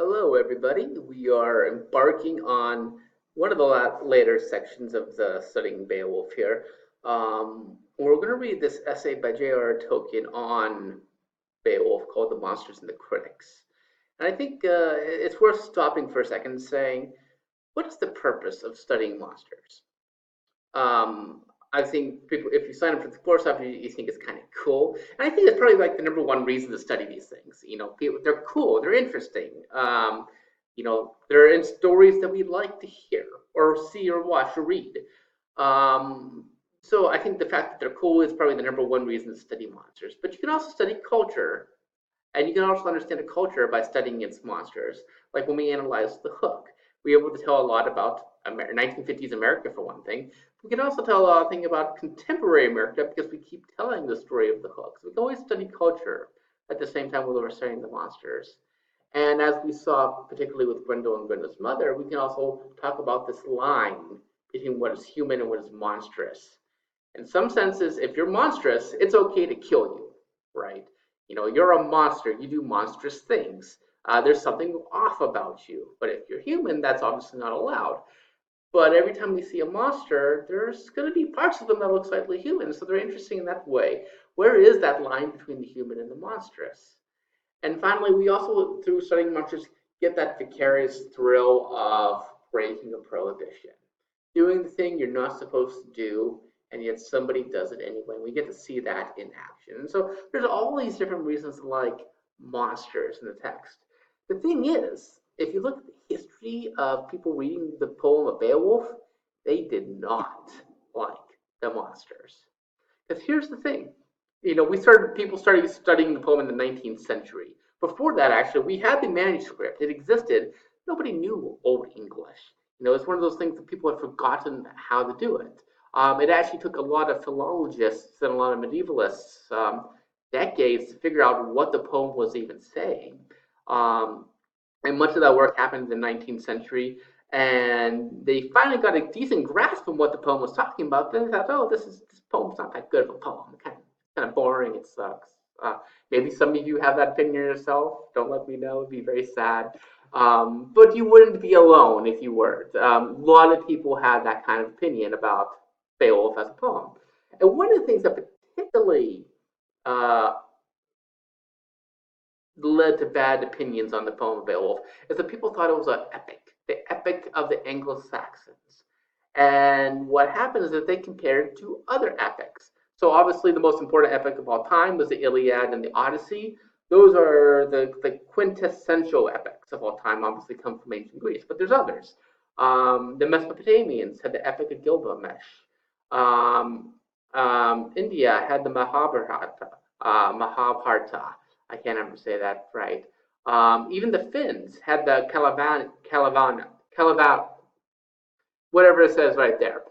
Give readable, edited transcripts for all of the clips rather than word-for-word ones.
Hello, everybody. We are embarking on one of the later sections of the Studying Beowulf here. We're going to read this essay by J.R.R. Tolkien on Beowulf called The Monsters and the Critics. And I think it's worth stopping for a second and saying, what is the purpose of studying monsters? Um, I think people, if you sign up for the course, you think it's kind of cool, and I think it's probably like the number one reason to study these things. People, they're cool, they're interesting. They're in stories that we like to hear or see or watch or read. Um, so I think the fact that they're cool is probably the number one reason to study monsters. But you can also study culture, and you can also understand a culture by studying its monsters. Like when we analyze The Hook, we were able to tell a lot about 1950s America, for one thing. We can also tell a lot of things about contemporary America because we keep telling the story of The Hook. So we can always study culture at the same time while we're studying the monsters. And as we saw, particularly with Grendel and Grendel's mother, we can also talk about this line between what is human and what is monstrous. In some senses, if you're monstrous, it's okay to kill you, right? You're a monster, you do monstrous things. There's something off about you. But if you're human, that's obviously not allowed. But every time we see a monster, there's going to be parts of them that look slightly human. So they're interesting in that way. Where is that line between the human and the monstrous? And finally, we also, through studying monsters, get that vicarious thrill of breaking a prohibition. Doing the thing you're not supposed to do, and yet somebody does it anyway. We get to see that in action. And so there's all these different reasons to like monsters in the text. The thing is, if you look at the history of people reading the poem of Beowulf, they did not like the monsters. Because here's the thing, people started studying the poem in the 19th century. Before that, actually, we had the manuscript. It existed. Nobody knew Old English. It's one of those things that people had forgotten how to do it. It actually took a lot of philologists and a lot of medievalists decades to figure out what the poem was even saying. Um, and much of that work happened in the 19th century. And they finally got a decent grasp of what the poem was talking about. Then they thought, oh, this poem's not that good of a poem. Kind of boring. It sucks. Maybe some of you have that opinion yourself. Don't let me know. It'd be very sad. But you wouldn't be alone if you weren't. A lot of people had that kind of opinion about Beowulf as a poem. And one of the things that particularly uh, led to bad opinions on the poem of Beowulf is that people thought it was an epic, the epic of the Anglo-Saxons. And what happened is that they compared it to other epics. So obviously the most important epic of all time was the Iliad and the Odyssey. Those are the quintessential epics of all time, obviously come from ancient Greece, but there's others. The Mesopotamians had the Epic of Gilgamesh. Um, India had the Mahabharata. I can't ever say that right. Even the Finns had the Kalevala, whatever it says right there,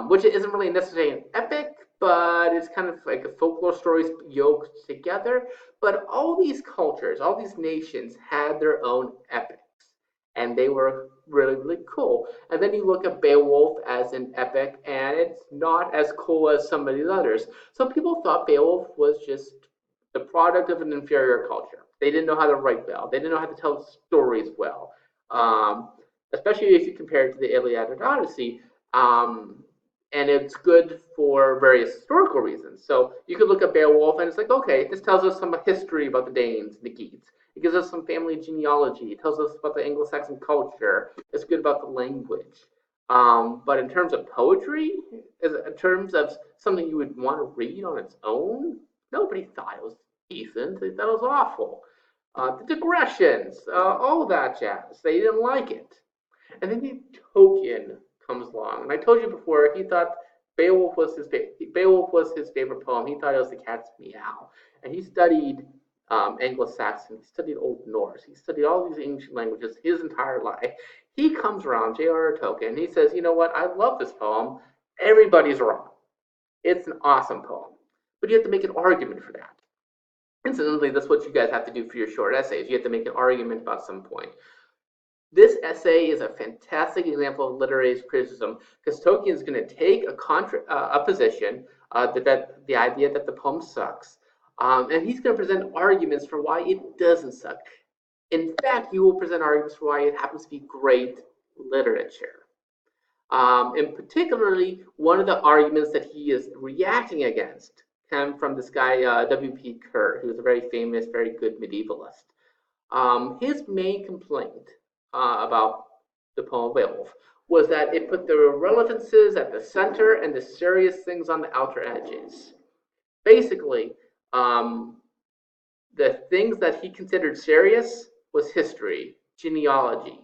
which isn't really necessarily an epic, but it's kind of like a folklore stories yoked together. But all these cultures, all these nations had their own epics, and they were really, really cool. And then you look at Beowulf as an epic, and it's not as cool as some of these others. So people thought Beowulf was just the product of an inferior culture. They didn't know how to write well. They didn't know how to tell stories well. Especially if you compare it to the Iliad and Odyssey. And it's good for various historical reasons. So you could look at Beowulf and it's like, okay, this tells us some history about the Danes and the Geats. It gives us some family genealogy. It tells us about the Anglo-Saxon culture. It's good about the language. But in terms of poetry, in terms of something you would want to read on its own, nobody thought it was decent. They thought it was awful. The digressions, all that jazz. They didn't like it. And then Tolkien comes along, and I told you before he thought Beowulf was his favorite poem. He thought it was the cat's meow, and he studied Anglo-Saxon. He studied Old Norse. He studied all these ancient languages his entire life. He comes around, J.R.R. Tolkien, and he says, you know what? I love this poem. Everybody's wrong. It's an awesome poem, but you have to make an argument for that. Incidentally, that's what you guys have to do for your short essays. You have to make an argument about some point. This essay is a fantastic example of literary criticism because Tolkien is going to take a position that the idea that the poem sucks, and he's going to present arguments for why it doesn't suck. In fact, he will present arguments for why it happens to be great literature. And particularly, one of the arguments that he is reacting against came from this guy, W.P. Kerr, who was a very famous, very good medievalist. His main complaint about the poem Beowulf was that it put the relevances at the center and the serious things on the outer edges. Basically, um, the things that he considered serious was history, genealogy.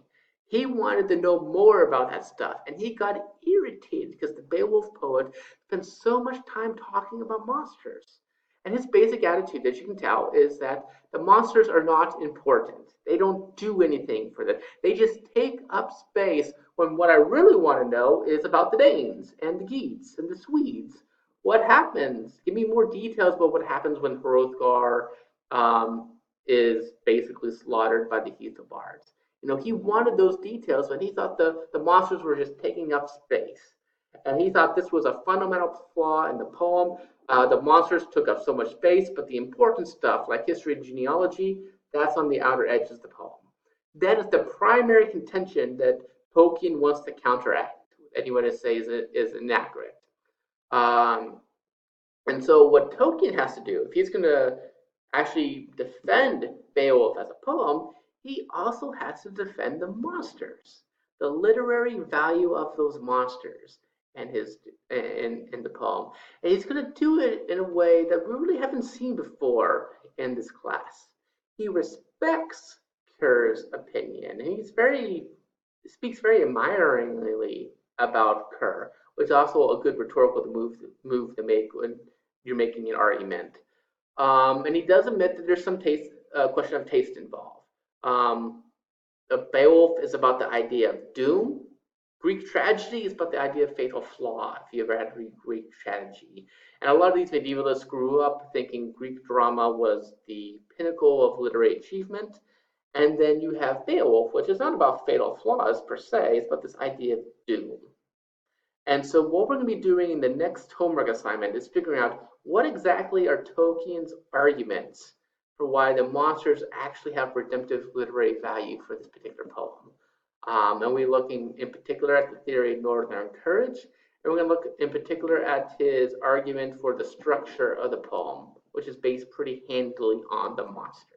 He wanted to know more about that stuff, and he got irritated because the Beowulf poet spent so much time talking about monsters. And his basic attitude, as you can tell, is that the monsters are not important. They don't do anything for them. They just take up space when what I really want to know is about the Danes and the Geats and the Swedes. What happens? Give me more details about what happens when Hrothgar is basically slaughtered by the Heathobards. He wanted those details, and he thought the monsters were just taking up space. And he thought this was a fundamental flaw in the poem. The monsters took up so much space, but the important stuff, like history and genealogy, that's on the outer edges of the poem. That is the primary contention that Tolkien wants to counteract. Anyone who says it is inaccurate. Um, and so what Tolkien has to do, if he's going to actually defend Beowulf as a poem, he also has to defend the monsters, the literary value of those monsters and his in the poem. And he's going to do it in a way that we really haven't seen before in this class. He respects Kerr's opinion. Speaks very admiringly about Kerr, which is also a good rhetorical move to make when you're making an argument. And he does admit that there's some question of taste involved. Um, Beowulf is about the idea of doom. Greek tragedy is about the idea of fatal flaw, if you ever had to read Greek tragedy. And a lot of these medievalists grew up thinking Greek drama was the pinnacle of literary achievement. And then you have Beowulf, which is not about fatal flaws per se, it's about this idea of doom. And so what we're going to be doing in the next homework assignment is figuring out what exactly are Tolkien's arguments for why the monsters actually have redemptive literary value for this particular poem. And we're looking in particular at the theory of northern courage, and we're going to look in particular at his argument for the structure of the poem, which is based pretty handily on the monsters.